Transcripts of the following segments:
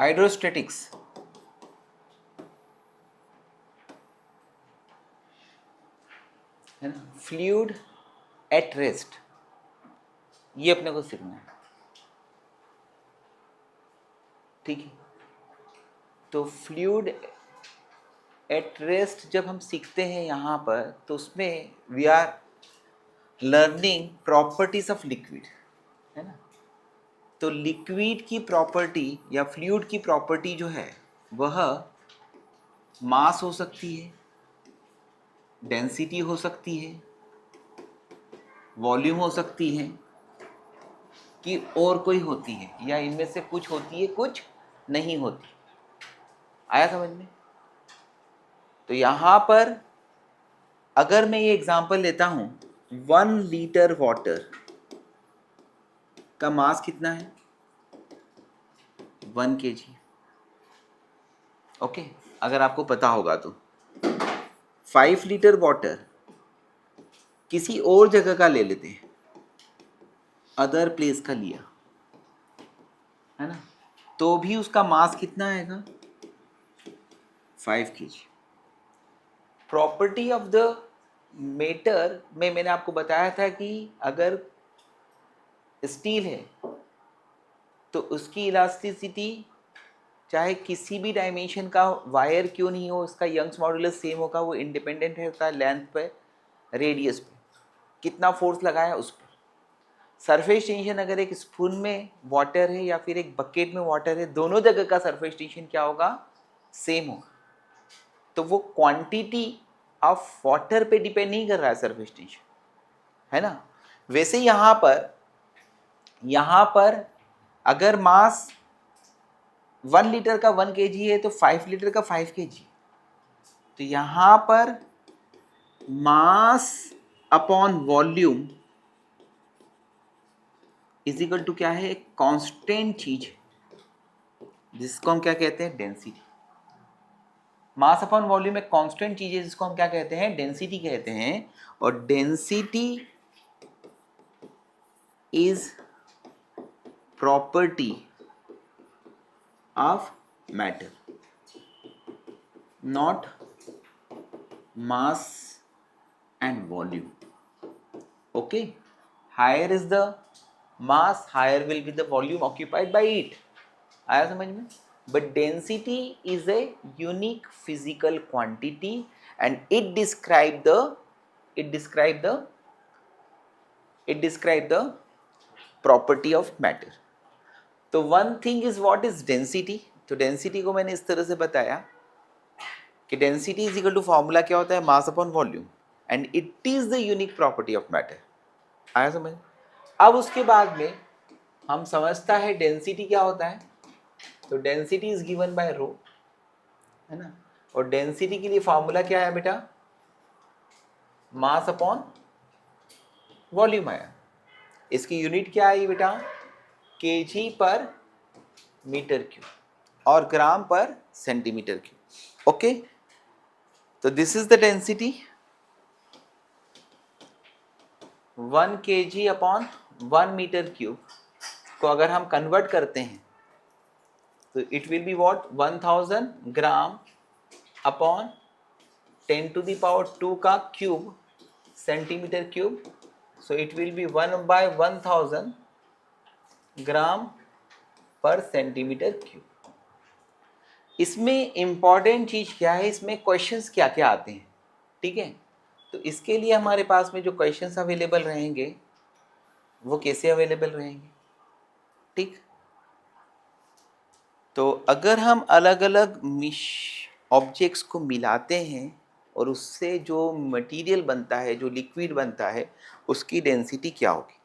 Hydrostatics, है ना, fluid at rest, ये अपने को सीखना है, ठीक है। तो फ्लूइड एट रेस्ट जब हम सीखते हैं यहाँ पर, तो उसमें we are learning properties of liquid, है ना। तो लिक्विड की प्रॉपर्टी या फ्लूइड की प्रॉपर्टी जो है वह मास हो सकती है, डेंसिटी हो सकती है, वॉल्यूम हो सकती है, कि और कोई होती है, या इनमें से कुछ होती है कुछ नहीं होती। आया समझ में? तो यहाँ पर अगर मैं ये एग्जांपल लेता हूँ, 1 लीटर वाटर का मास कितना है? 1 kg। ओके, अगर आपको पता होगा तो 5 लीटर वाटर किसी और जगह का ले लेते हैं, अदर प्लेस का लिया, है ना, तो भी उसका मास कितना आएगा? 5 kg। Property of the matter में मैंने आपको बताया था कि अगर स्टील है तो उसकी इलास्टिसिटी चाहे किसी भी डायमेंशन का वायर क्यों नहीं हो, उसका यंग्स मॉडुलस सेम होगा, वो इंडिपेंडेंट है होता है लेंथ पे, रेडियस पे, कितना फोर्स लगाया उस पर। सरफेस टेंशन अगर एक स्पून में वाटर है या फिर एक बकेट में वाटर है, दोनों जगह का सरफेस टेंशन क्या होगा? सेम होगा। तो वो क्वांटिटी ऑफ वाटर पे डिपेंड नहीं कर रहा है सरफेस टेंशन, है ना। वैसे यहाँ पर अगर मास 1 लीटर का 1 kg है तो 5 लीटर का 5 kg। तो यहाँ पर mass upon volume is equal to क्या है? एक कांस्टेंट चीज है जिसको हम क्या कहते हैं? डेंसिटी। मास अपॉन वॉल्यूम एक कांस्टेंट चीज है जिसको हम क्या कहते हैं? डेंसिटी कहते हैं। और density is property of matter, not mass and volume. Okay, higher is the mass, higher will be the volume occupied by it. आया समझ में? But density is a unique physical quantity and it describe the property of matter. तो one thing is what is density. तो density को मैंने इस तरह से बताया कि density is equal to formula क्या होता है? Mass upon volume, and it is the unique property of matter. आया समझ? अब उसके बाद में हम समझता है डेंसिटी क्या होता है। तो डेंसिटी इज गिवन बाय रो, है ना। और डेंसिटी के लिए फॉर्मूला क्या है बेटा? मास अपॉन वॉल्यूम आया। इसकी यूनिट क्या आई बेटा? केजी पर मीटर क्यूब और ग्राम पर सेंटीमीटर क्यूब। ओके, तो this is the density 1 kg upon 1 metre cube को अगर हम कन्वर्ट करते हैं तो it will be what? 1000 gram upon 10 to the power 2 का cube centimetre cube. So it will be 1/1000 gram पर सेंटीमीटर क्यूब। इसमें इंपॉर्टेंट चीज क्या है? इसमें क्वेश्चंस क्या क्या आते हैं, ठीक है। तो इसके लिए हमारे पास में जो क्वेश्चंस अवेलेबल रहेंगे वो कैसे अवेलेबल रहेंगे? ठीक, तो अगर हम अलग अलग ऑब्जेक्ट्स को मिलाते हैं और उससे जो मटेरियल बनता है, जो लिक्विड बनता है, उसकी डेंसिटी क्या होगी?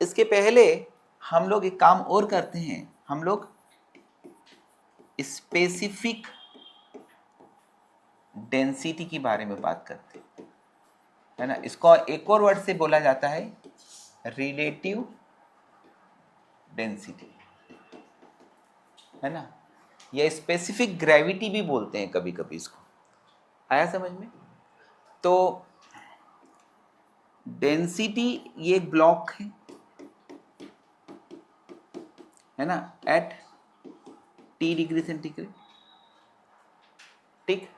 इसके पहले हम लोग एक काम और करते हैं, हम लोग स्पेसिफिक डेंसिटी के बारे में बात करते हैं, है ना। इसको एक और वर्ड से बोला जाता है रिलेटिव डेंसिटी, है ना, या स्पेसिफिक ग्रेविटी भी बोलते हैं कभी कभी इसको। आया समझ में? तो डेंसिटी ये एक ब्लॉक है ना, एट T डिग्री सेंटीग्रेड। ठीक,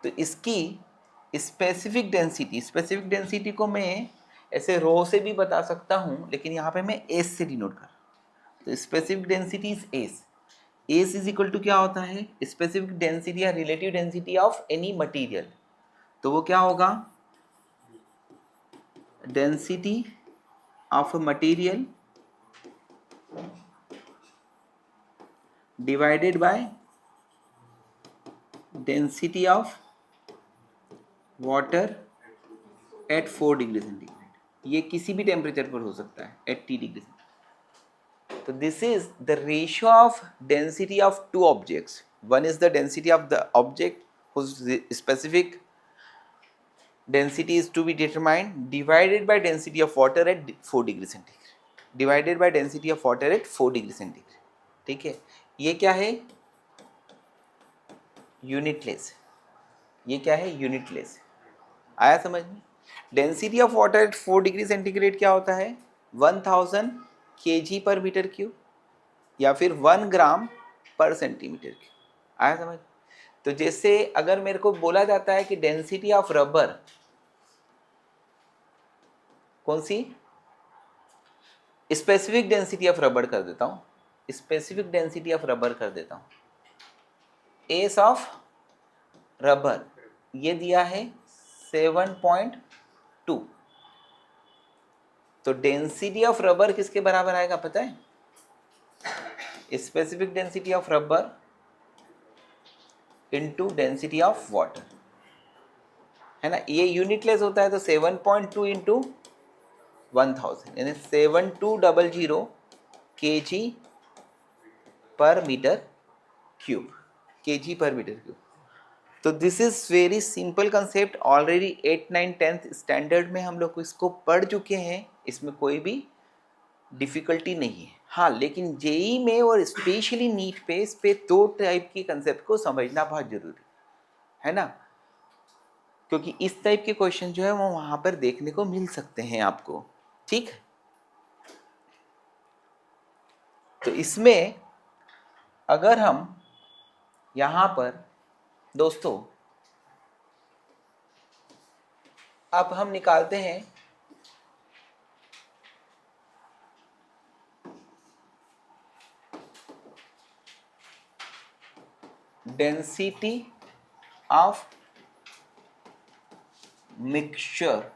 तो इसकी स्पेसिफिक डेंसिटी को मैं ऐसे रो से भी बता सकता हूँ, लेकिन यहाँ पे मैं एस से डिनोट कर रहा हूँ। तो specific density is S. S is equal to क्या होता है, स्पेसिफिक डेंसिटी या relative density of any material. तो वो क्या होगा, density of material divided by density of water at 4 degree centigrade. ये किसी भी टेम्परेचर पर हो सकता है एट T डिग्री सेंटीग्रेड। तो this is the ratio of density of two objects. One is the density of the object whose specific density is to be determined divided by density of water at 4 degree centigrade, divided by density of water at 4 degree centigrade। ठीक है, ये क्या है, unitless. ये क्या है, unitless. आया समझ में। Density of water at 4 degree centigrade क्या होता है, 1000 kg पर मीटर क्यूब या फिर 1 ग्राम पर सेंटीमीटर क्यूब। आया समझ। तो जैसे अगर मेरे को बोला जाता है कि डेंसिटी ऑफ रबर, कौन सी, स्पेसिफिक डेंसिटी ऑफ रबर कर देता हूँ, स्पेसिफिक डेंसिटी ऑफ रबर कर देता हूँ, एस ऑफ रबर ये दिया है 7.2। तो डेंसिटी ऑफ रबर किसके बराबर आएगा पता है, specific density of rubber into density of water, है ना। ये यूनिटलेस होता है तो 7.2 इंटू 1000 यानी 7200 kg पर मीटर क्यूब, kg पर मीटर क्यूब। तो this is very simple concept, already 8, 9, 10th standard में हम लोग इसको पढ़ चुके हैं, इसमें कोई भी डिफिकल्टी नहीं है। हाँ, लेकिन जेई में और स्पेशली नीट पे इस पे 2 टाइप की कंसेप्ट को समझना बहुत जरूरी है ना, क्योंकि इस टाइप के क्वेश्चन जो है वो वहां पर देखने को मिल सकते हैं आपको। ठीक, तो इसमें अगर हम यहां पर दोस्तों अब हम निकालते हैं density of mixture,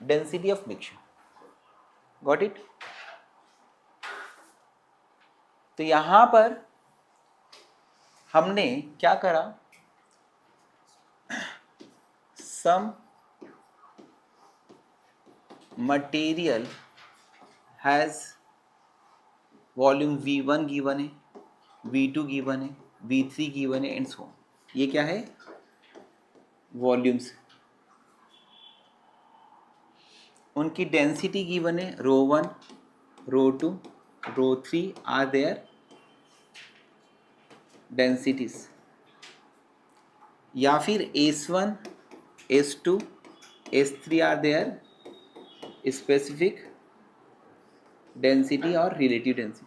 density of mixture, got it. तो यहां पर हमने क्या करा, some material has volume V1 given है, V2 गिवन है, V3 गिवन है एंड सो ऑन। ये क्या है, वॉल्यूम्स। उनकी डेंसिटी गिवन है, ρ1, ρ2, ρ3 आर देयर डेंसिटीज, या फिर S1, S2, S3 are their specific density और relative density,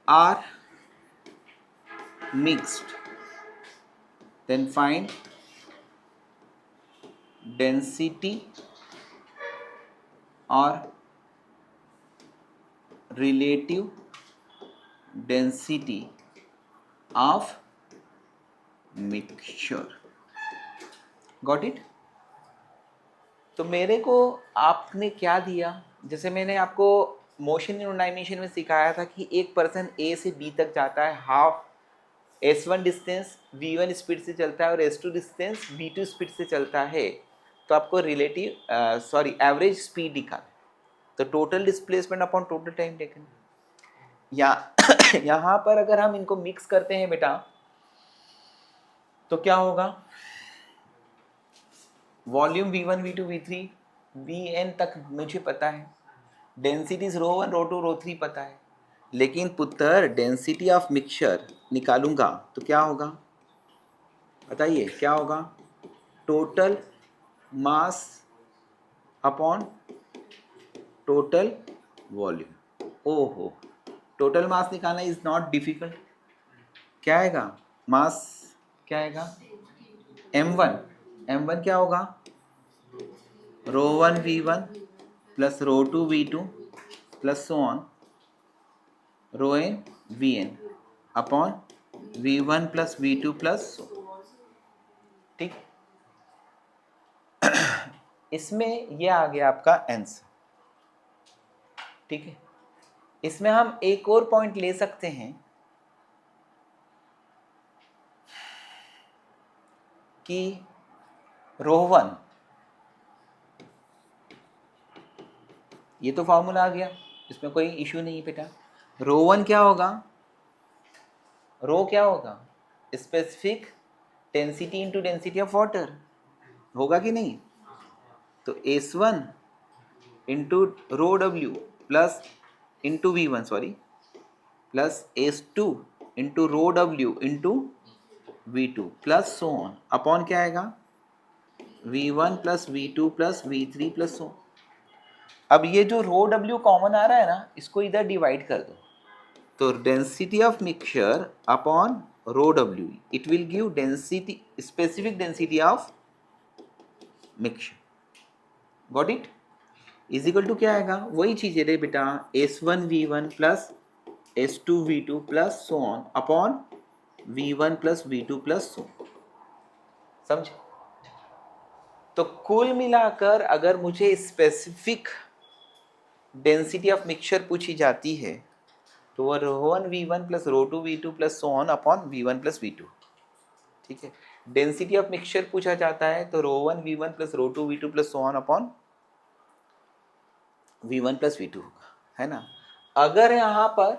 are mixed, then find density or relative density of mixture, got it। तो मेरे को आपने क्या दिया, जैसे मैंने आपको मोशन इन एनिमेशन में सिखाया था कि एक पर्सन ए से बी तक जाता है, half S1 distance V1 speed से चलता है और S2 डिस्टेंस V2 स्पीड से चलता है, तो आपको एवरेज स्पीड निकाल, तो total displacement upon total time taken. यहाँ पर अगर हम इनको मिक्स करते हैं बेटा तो क्या होगा, volume V1, V2, V3, Vn तक मुझे पता है, डेंसिटीज ρ1, ρ2, ρ3 पता है, लेकिन पुत्र डेंसिटी ऑफ मिक्सचर निकालूंगा तो क्या होगा बताइए, क्या होगा, total mass upon total volume. ओहो, टोटल मास निकालना इज नॉट डिफिकल्ट। क्या आएगा मास, क्या आएगा m1, m1 क्या होगा ρ1 v1 plus ρ2 v2 plus so on ρn vn upon v1 plus v2 plus, ठीक। इसमें ये आ गया आपका आंसर, ठीक है। इसमें हम एक और पॉइंट ले सकते हैं कि ρ1, ये तो फॉर्मूला आ गया, इसमें कोई इश्यू नहीं बेटा। ρ1 क्या होगा, रो क्या होगा, specific density into density of water, होगा कि नहीं। तो S1 into rho W plus into V1 sorry plus S2 into rho W into V2 plus so on upon क्या आएगा V1 plus V2 plus V3 plus so. अब ये जो रो W common आ रहा है ना, इसको इधर डिवाइड कर दो, तो density of mixture upon rho W, it will give density, specific density of mixture. Got it, is equal to क्या आएगा, वही चीज है रे बेटा, S1 V1 plus S2 V2 plus so on upon V1 plus V2 plus so. समझ। तो कुल मिलाकर अगर मुझे स्पेसिफिक डेंसिटी ऑफ मिक्सचर पूछी जाती है तो वह ρ1 V1 plus ρ2 V2 plus so on upon V1 plus V2, ठीक है। डेंसिटी ऑफ मिक्सचर पूछा जाता है तो ρ1 V1 plus ρ2 V2 plus so on upon V1 plus V2 होगा, है ना। अगर यहाँ पर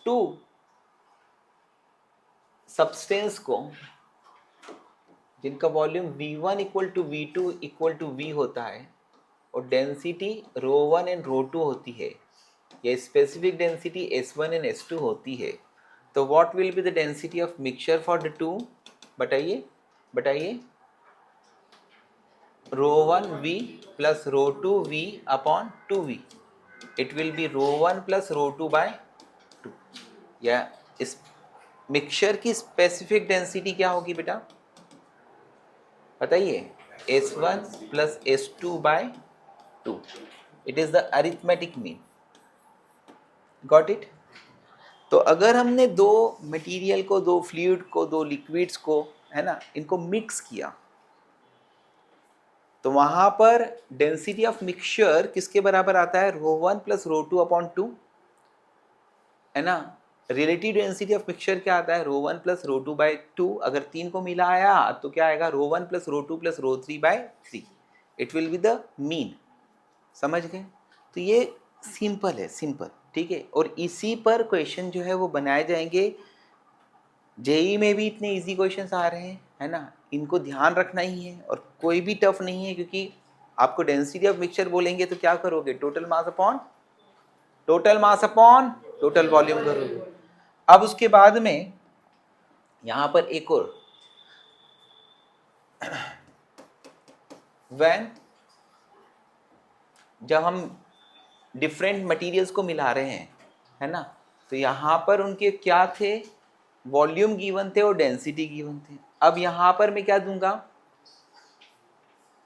टू सब्सटेंस को जिनका volume V1 equal to V2 equal to V होता है और डेंसिटी ρ1 एंड ρ2 होती है, या specific density S1 and S2 होती है, तो what will be the density of mixture for the two, बताइए बताइए। ρ1 V plus ρ2 V upon 2V, it will be ρ1 plus ρ2 by 2। या इस मिक्सचर की स्पेसिफिक डेंसिटी क्या होगी बेटा, बताइए, S1 plus S2 by 2, it is the arithmetic mean. Got it. तो अगर हमने दो मटेरियल को, दो फ्लूइड को, दो लिक्विड्स को, है ना, इनको मिक्स किया, तो वहां पर डेंसिटी ऑफ मिक्सचर किसके बराबर आता है, ρ1 प्लस ρ2 अपॉन 2, है ना। रिलेटिव डेंसिटी ऑफ मिक्सचर क्या आता है, ρ1 प्लस ρ2 बाई 2, अगर तीन को मिलाया तो क्या आएगा, ρ1 plus ρ2 plus ρ3 by 3, it will be the mean. समझ गए। तो ये सिंपल है, सिंपल, ठीक है। और इसी पर क्वेश्चन जो है वो बनाए जाएंगे। जेई में भी इतने इजी क्वेश्चंस आ रहे हैं, है ना, इनको ध्यान रखना ही है, और कोई भी टफ नहीं है, क्योंकि आपको डेंसिटी ऑफ मिक्सचर बोलेंगे तो क्या करोगे, total mass upon total volume करोगे। अब उसके बाद में यहां पर एक और, व्हेन जब हम डिफरेंट मटेरियल्स को मिला रहे हैं, है ना, तो यहां पर उनके क्या थे, वॉल्यूम गिवन थे और डेंसिटी गिवन थे। अब यहां पर मैं क्या दूंगा,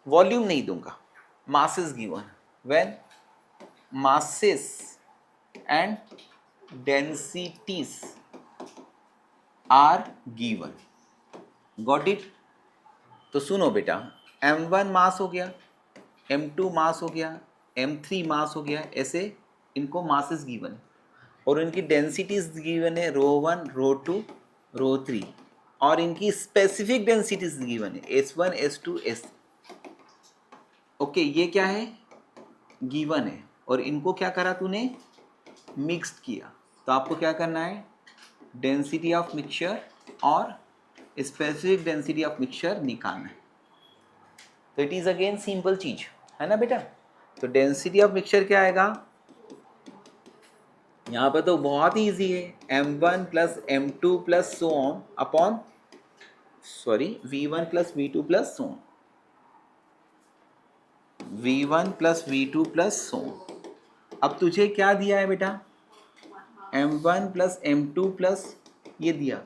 वॉल्यूम नहीं दूंगा, masses given, when masses and densities are given. Got it. तो सुनो बेटा, m1 मास हो गया, m2 मास हो गया, m3 मास हो गया, ऐसे इनको मासेस गिवन और इनकी डेंसिटीज गिवन है ρ1 ρ2 ρ3, और इनकी स्पेसिफिक डेंसिटीज गिवन है S1 S2 S। ओके, ये क्या है, गिवन है, और इनको क्या करा तूने, मिक्स्ड किया। तो आपको क्या करना है, डेंसिटी ऑफ मिक्सचर और स्पेसिफिक डेंसिटी ऑफ मिक्सचर निकालना है। तो इट इज अगेन सिंपल चीज, है ना बेटा। तो डेंसिटी ऑफ मिक्सचर क्या आएगा, यहाँ पर तो बहुत ही ईजी है, m1 plus m2 plus so on upon v1 plus v2 plus so on, v1 plus v2 plus so on. अब तुझे क्या दिया है बेटा, m1 प्लस m2 प्लस ये दिया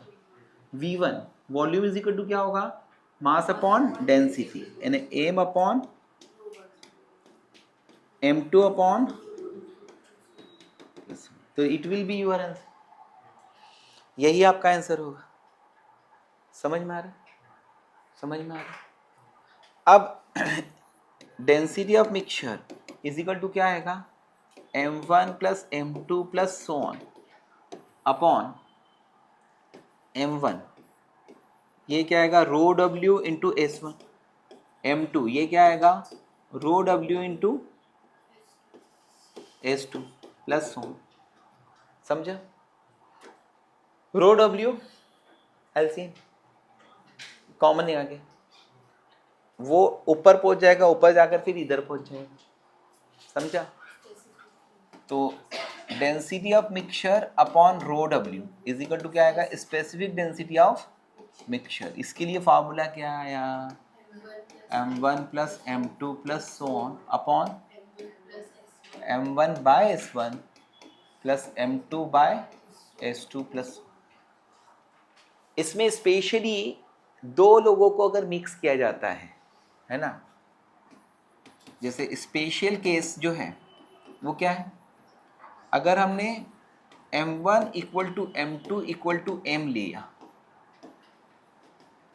v1, volume is equal to क्या होगा, मास अपॉन डेंसिटी, यानी m अपॉन m2 अपॉन, तो it will be your answer, यही आपका आंसर होगा। समझ में आ रहा है, समझ में आ रहा है। अब density of mixture is equal to क्या आएगा, m1 plus m2 plus so on upon m1, ये क्या आएगा रो w इंटू s1, m2 ये क्या आएगा रो w into s2 plus so on. समझा, रो w एलसीएम कॉमन है आगे, वो ऊपर पहुंच जाएगा, ऊपर जाकर फिर इधर पहुंच जाएगा। समझा, तो density of mixture upon rho W is equal to क्या आएगा, स्पेसिफिक डेंसिटी ऑफ मिक्सचर। इसके लिए फार्मूला क्या आया, m1 plus m2 plus so on upon m1 by s1 plus m2 by s2 plus. इसमें स्पेशली दो लोगों को अगर मिक्स किया जाता है ना, जैसे स्पेशल केस जो है वो क्या है, अगर हमने m1 equal to m2 equal to m लिया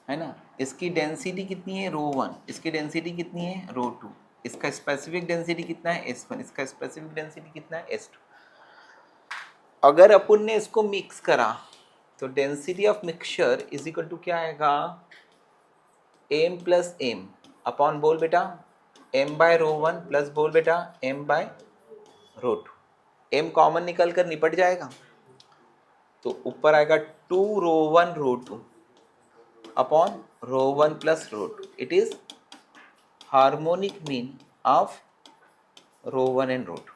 है ना, इसकी डेंसिटी कितनी है रो 1, इसकी डेंसिटी कितनी है रो 2, इसका स्पेसिफिक डेंसिटी कितना है s1, इसका स्पेसिफिक डेंसिटी कितना है s2। अगर अपन ने इसको मिक्स करा तो density of mixture is equal to क्या आएगा, m प्लस एम अपॉन, बोल बेटा m बाय रो 1 प्लस बोल बेटा m by rho 2, m common निकल कर निपट जाएगा, तो ऊपर आएगा 2 rho 1 rho 2 upon rho 1 plus rho 2, it is harmonic mean of rho 1 and rho 2।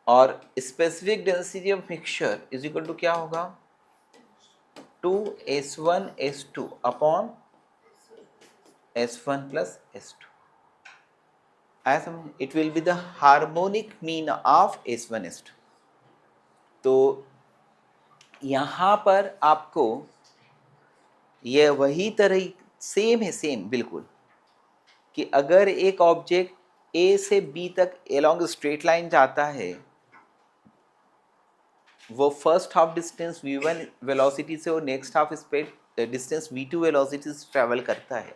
और specific density of mixture is equal to क्या होगा, 2s1 s2 upon s1 plus s2। आया समझ, it will be the harmonic mean of s1 s2। तो यहाँ पर आपको ये वही तरह सेम है, सेम बिल्कुल, कि अगर एक ऑब्जेक्ट ए से बी तक एलोंग स्ट्रेट लाइन जाता है, वो first half distance v1 velocity से और next half speed distance v2 velocity से ट्रैवल करता है,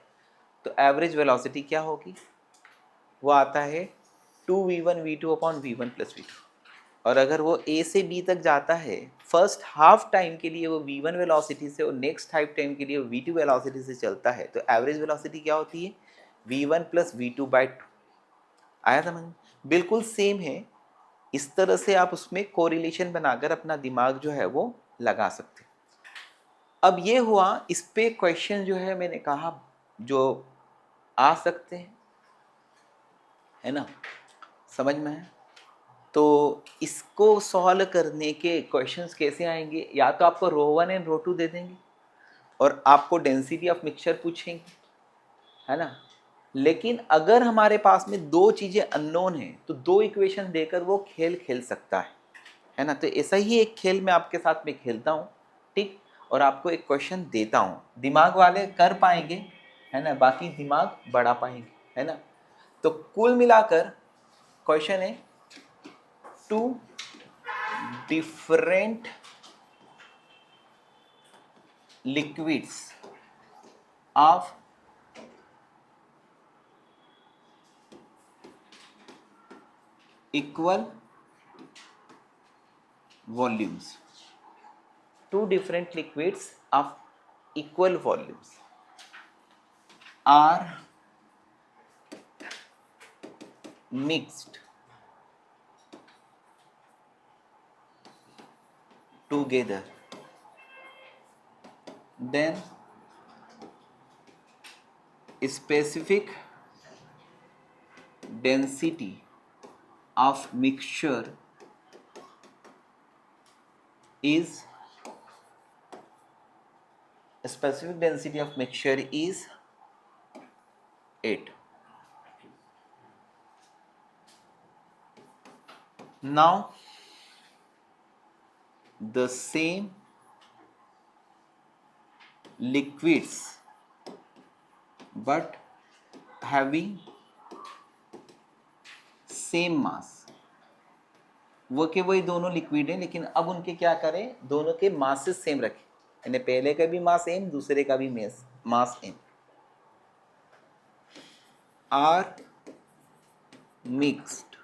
तो एवरेज वेलोसिटी क्या होगी, वो आता है 2v1 v2 upon v1 plus v2। और अगर वो a से b तक जाता है फर्स्ट हाफ टाइम के लिए वो v1 वेलोसिटी से और नेक्स्ट हाफ टाइम के लिए वो v2 वेलोसिटी से चलता है, तो एवरेज वेलोसिटी क्या होती है v1 प्लस v2 बाई 2। आया समझ, बिल्कुल सेम है। इस तरह से आप उसमें कोरिलेशन बनाकर अपना दिमाग जो है वो लगा सकते। अब ये हुआ, इस पे क्वेश्चन जो है मैंने कहा जो आ सकते हैं, है ना, समझ में है। तो इसको सॉल्व करने के क्वेश्चंस कैसे आएंगे, या तो आपको रो 1 एंड रो 2 दे देंगे और आपको डेंसिटी ऑफ मिक्सचर पूछेंगे, है ना। लेकिन अगर हमारे पास में दो चीज़ें अननोन हैं तो दो इक्वेशन देकर वो खेल खेल सकता है ना। तो ऐसा ही एक खेल मैं आपके साथ में खेलता हूँ, ठीक, और आपको एक क्वेश्चन देता हूँ, दिमाग वाले कर पाएंगे, है ना, बाकी दिमाग बढ़ा पाएंगे, है ना। तो कुल मिलाकर क्वेश्चन है, two different liquids of equal volumes, two different liquids of equal volumes are mixed together, then specific density of mixture is, specific density of mixture is 8। Now the same liquids but having same mass, वो के वही दोनों liquid हैं, लेकिन अब उनके क्या करें, दोनों के मासेस सेम रखें, यानी पहले का भी मास सेम, दूसरे का भी mass same, are mixed,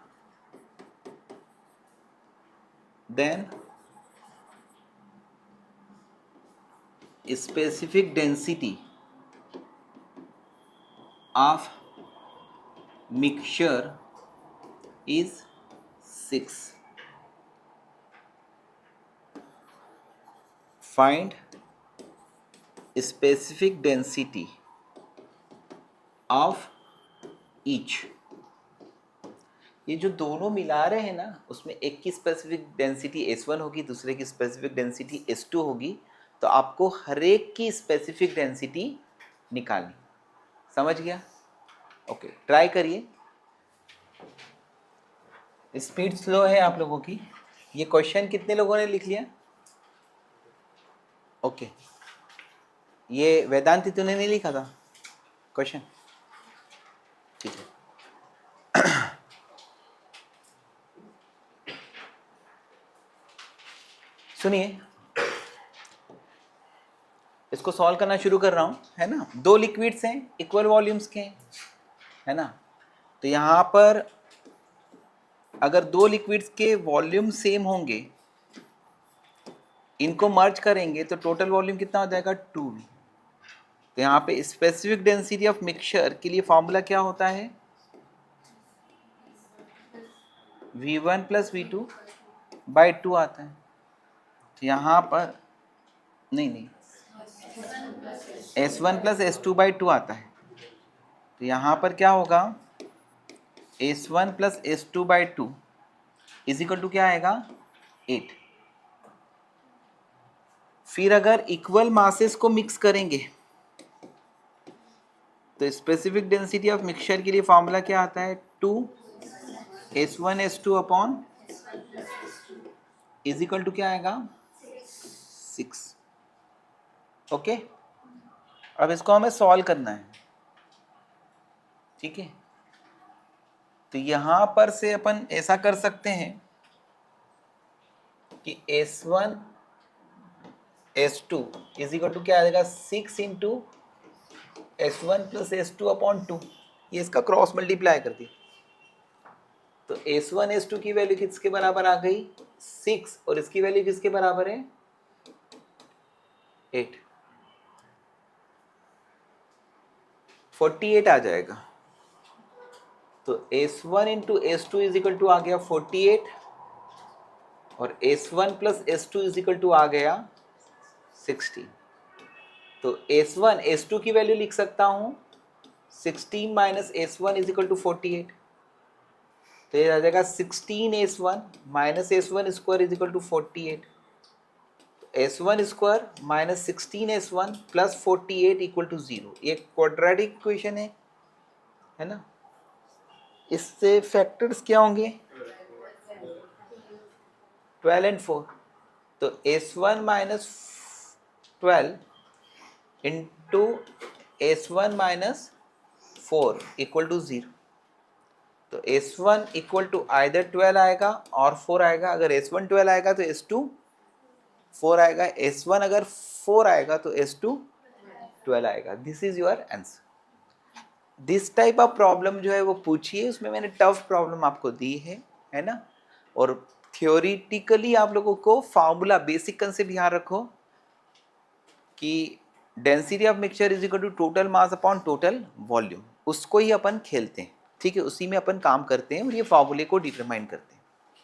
then specific density of mixture is 6. Find specific density of each. ये जो दोनों मिला रहे हैं ना, उसमें एक की स्पेसिफिक डेंसिटी S1 होगी, दूसरे की स्पेसिफिक डेंसिटी S2 होगी, तो आपको हर एक की स्पेसिफिक डेंसिटी निकालनी। समझ गया? ओके, ट्राई करिए। स्पीड स्लो है आप लोगों की। ये क्वेश्चन कितने लोगों ने लिख लिया? ओके, ये वेदांती तूने नहीं लिखा था क्वेश्चन? ठीक है। सुनिए, इसको सॉल्व करना शुरू कर रहा हूँ, है ना। दो लिक्विड्स हैं, इक्वल वॉल्यूम्स के, है ना। तो यहाँ पर अगर दो लिक्विड्स के वॉल्यूम सेम होंगे, इनको मर्ज करेंगे तो टोटल वॉल्यूम कितना हो जाएगा? 2V। तो यहाँ पे स्पेसिफिक डेंसिटी ऑफ मिक्सचर के लिए फॉर्मूला क्या होता है? V1 + V2/2 आता है। तो यहाँ पर नहीं, S1 + S2/2 आता है। तो यहाँ पर क्या होगा? S1 + S2/2 = क्या आएगा? 8। फिर अगर इक्वल मासेस को मिक्स करेंगे तो स्पेसिफिक डेंसिटी ऑफ मिक्सचर के लिए फॉर्मूला क्या आता है? 2S1S2 = क्या आएगा? 6। ओके, अब इसको हमें सॉल्व करना है, ठीक है। तो यहां पर से अपन ऐसा कर सकते हैं कि S1 S2 = क्या आ जाएगा? 6 × S1 + S2/2। ये इसका क्रॉस मल्टीप्लाई कर दी, तो S1 S2 की वैल्यू किसके बराबर आ गई? 6, और इसकी वैल्यू किसके बराबर है? 8। 48 आ जाएगा। तो S1 × S2 = आ गया 48, और S1 + S2 = आ गया 16। तो S1 S2 की वैल्यू लिख सकता हूं 16 - S1 = 48। तो ये आ जाएगा 16S1 - S1 square = 48। S1 square - 16S1 + 48 = 0। ये क्वाड्रेटिक इक्वेशन है ना। इससे फैक्टर्स क्या होंगे? 12 और 4। तो S1 - 12 × S1 - 4 = 0। तो S1 = आइदर 12 आएगा और 4 आएगा। अगर S1 12 आएगा तो S2 4 आएगा, S1 अगर 4 आएगा तो S2 12 आएगा। This is your answer. This type of problem जो है वो पूछिए, उसमें मैंने टफ प्रॉब्लम आपको दी है ना। और थियोरिटिकली आप लोगों को फॉर्मूला बेसिक कंसेप्ट ध्यान रखो कि density of mixture = total mass upon total volume, उसको ही अपन खेलते हैं, ठीक है। उसी में अपन काम करते हैं और ये फॉर्मूले को डिटरमाइन करते हैं।